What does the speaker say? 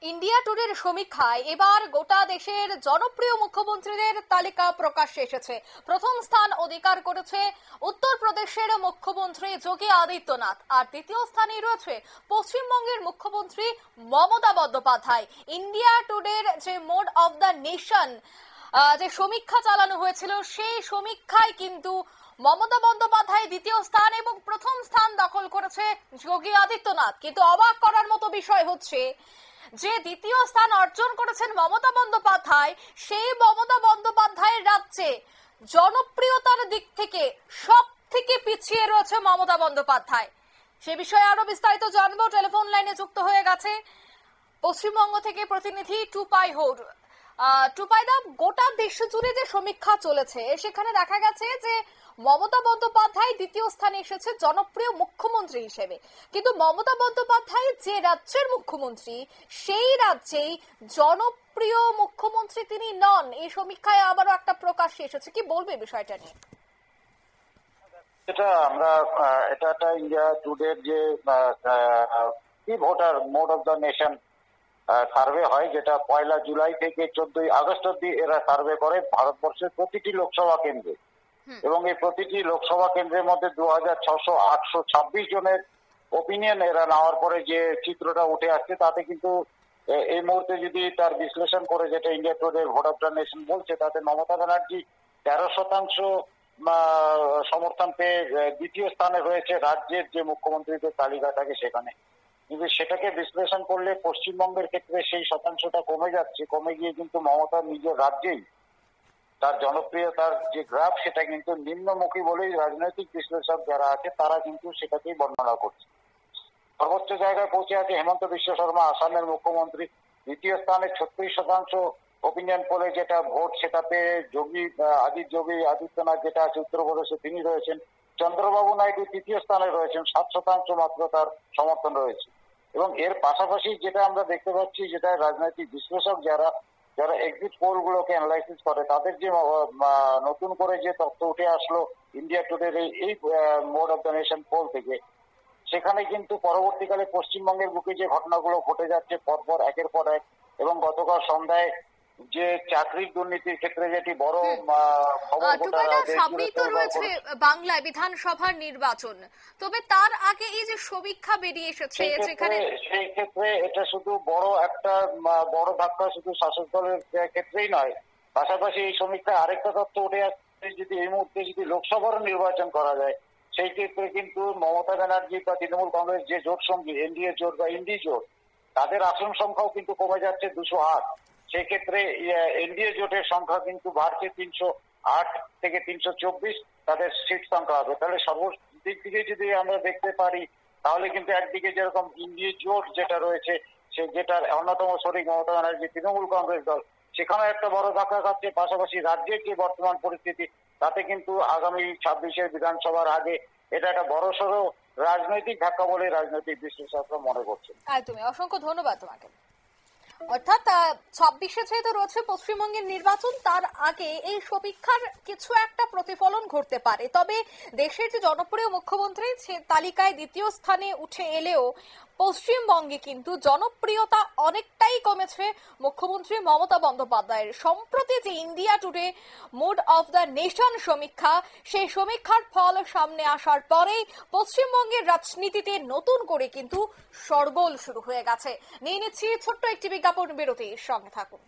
India ট্যুরের সমীক্ষায় এবার গোটা দেশের জনপ্রিয় মুখ্যমন্ত্রীদের তালিকা প্রকাশ্যে এসেছে। প্রথম স্থান অধিকার করেছে উত্তরপ্রদেশের মুখ্যমন্ত্রী যোগী আদিত্যনাথ, আর দ্বিতীয় স্থানে রয়েছে পশ্চিমবঙ্গের মুখ্যমন্ত্রী মমতা বন্দ্যোপাধ্যায়। ইন্ডিয়া ট্যুরের যে মোড অফ দ্য নেশন যে সমীক্ষা চালানো হয়েছিল, সেই সমীক্ষায় কিন্তু মমতা বন্দ্যোপাধ্যায় দ্বিতীয় স্থান এবং প্রথম স্থান দখল করেছে যোগী আদিত্যনাথ। কিন্তু অবাক করার মতো বিষয় হচ্ছে যে দ্বিতীয় স্থান অর্জন করেছেন মমতা বন্দ্যোপাধ্যায়, সেই মমতা বন্দ্যোপাধ্যায়ের রাজ্যে জনপ্রিয়তার দিক থেকে সব থেকে পিছিয়ে রয়েছে মমতা বন্দ্যোপাধ্যায়। সে বিষয়ে আরো বিস্তারিত জানবো। টেলিফোন লাইনে যুক্ত হয়ে গেছে পশ্চিমবঙ্গ থেকে প্রতিনিধি টুপাই হোর। টুপাইদা, গোটা দেশ জুড়ে যে সমীক্ষা চলেছে সেখানে দেখা গেছে যে মমতা বন্দ্যোপাধ্যায় দ্বিতীয় স্থানে এসেছে জনপ্রিয় মুখ্যমন্ত্রী হিসেবে, কিন্তু মমতা বন্দ্যোপাধ্যায় যে রাজ্যের মুখ্যমন্ত্রী সেই রাজ্যেই জনপ্রিয় মুখ্যমন্ত্রী তিনি নন। এই সমীক্ষায় আবারও একটা প্রকাশ্যে এসেছে, কি বলবে বিষয়টা নিয়ে? এটা একটা ইন্ডিয়া টুডের যে কি voter mode of the nation survey হয়, যেটা 1 জুলাই থেকে 14 আগস্ট অব্দি এরা সার্ভে করে ভারতবর্ষের প্রতিটি লোকসভা কেন্দ্রে। এবং এই প্রতিটি লোকসভা কেন্দ্রের মধ্যে 2626 জনের ওপিনিয়ন এরা নেওয়ার পরে যে চিত্রটা উঠে আসছে, তাতে কিন্তু এই মুহূর্তে যদি তার বিশ্লেষণ করে যেটা India today vote of the nation বলছে, তাতে মমতা ব্যানার্জি 13% সমর্থন পেয়ে দ্বিতীয় স্থানে রয়েছে রাজ্যের যে মুখ্যমন্ত্রীদের তালিকা থাকে সেখানে। কিন্তু সেটাকে বিশ্লেষণ করলে পশ্চিমবঙ্গের ক্ষেত্রে সেই শতাংশটা কমে যাচ্ছে, কমে গিয়ে কিন্তু মমতা নিজের রাজ্যেই তার জনপ্রিয়তার যে গ্রাফ সেটা কিন্তু নিম্নমুখী বলেই রাজনৈতিক বিশ্লেষক যারা আছে তারা কিন্তু সেটাকেই বর্ণনা করছে। সর্বোচ্চ জায়গায় পৌঁছে আছে হেমন্ত বিশ্ব শর্মা, আসামের মুখ্যমন্ত্রী। দ্বিতীয় স্থানে 36% ওপিনিয়ন পোলে যেটা ভোট, সেটাতে যোগী আদিত্যনাথ যেটা আছে উত্তরপ্রদেশে তিনি রয়েছেন। চন্দ্রবাবু নাইডু তৃতীয় স্থানে রয়েছেন, 7% মাত্র তার সমর্থন রয়েছে। এবং এর পাশাপাশি যেটা আমরা দেখতে পাচ্ছি, যেটা রাজনৈতিক বিশ্লেষক যারা এক্সিট পোল গুলোকে অ্যানালাইসিস করে, তাদের যে নতুন করে যে তথ্য উঠে আসলো ইন্ডিয়া টুডের এই mode of the nation poll থেকে, সেখানে কিন্তু পরবর্তীকালে পশ্চিমবঙ্গের বুকে যে ঘটনাগুলো ঘটে যাচ্ছে পরপর একের পর এক, এবং গতকাল সন্ধ্যায় যে চাকরির দুর্নীতির ক্ষেত্রে যেটি বড় খবর সামনেই তো রয়েছে বাংলায় বিধানসভার নির্বাচন, তবে তার আগে এই যে সমীক্ষা বেরিয়ে এসেছে সেখানে সেই ক্ষেত্রে এটা শুধু বড় ধাক্কা শুধু শাসক দলের ক্ষেত্রেই নয়, পাশাপাশি এই সমীক্ষায় আরেকটা তথ্য উঠে আসছে, যদি এই মুহূর্তে যদি লোকসভার নির্বাচন করা যায় সেই ক্ষেত্রে কিন্তু মমতা ব্যানার্জি বা তৃণমূল কংগ্রেস যে জোট সঙ্গী এনডিএ জোট বা ইন্ডি জোট, তাদের আসন সংখ্যাও কিন্তু কমে যাচ্ছে 208। সেই ক্ষেত্রে এনডিএ জোটের সংখ্যা কিন্তু বাড়ছে 308 থেকে 324 তাদের সিট সংখ্যা হবে। তাহলে সর্বদিক থেকে যদি আমরা দেখতে পারি, তাহলে কিন্তু একদিকে যেরকম ইন্ডিয়া জোট যেটা রয়েছে, সে যেটার অন্যতম শরিক মমতা ব্যানার্জি তৃণমূল কংগ্রেস দল, সেখানে একটা বড় ধাক্কা খাচ্ছে। পাশাপাশি রাজ্যের যে বর্তমান পরিস্থিতি, তাতে কিন্তু আগামী 26-এর বিধানসভার আগে এটা একটা বড়সড় রাজনৈতিক ধাক্কা বলে রাজনৈতিক বিশ্লেষকরা মনে করছেন। একদমই, অসংখ্য ধন্যবাদ তোমাকে। অর্থাৎ 26-এ যেহেতু রয়েছে পশ্চিমবঙ্গের নির্বাচন, তার আগে এই সমীক্ষার কিছু একটা প্রতিফলন ঘটতে পারে। তবে দেশের যে জনপ্রিয় মুখ্যমন্ত্রী সে তালিকায় দ্বিতীয় স্থানে উঠে এলেও পশ্চিমবঙ্গে কিন্তু জনপ্রিয়তা অনেকটাই কমেছে মুখ্যমন্ত্রী মমতা বন্দ্যোপাধ্যায়ের। সম্প্রতি যে India Today mood of the nation সমীক্ষা, সেই সমীক্ষার ফল সামনে আসার পরেই পশ্চিমবঙ্গের রাজনীতিতে নতুন করে কিন্তু শোরগোল শুরু হয়ে গেছে। নিয়ে নিচ্ছি ছোট্ট একটি বিজ্ঞাপন বিরতি, সঙ্গে থাকুন।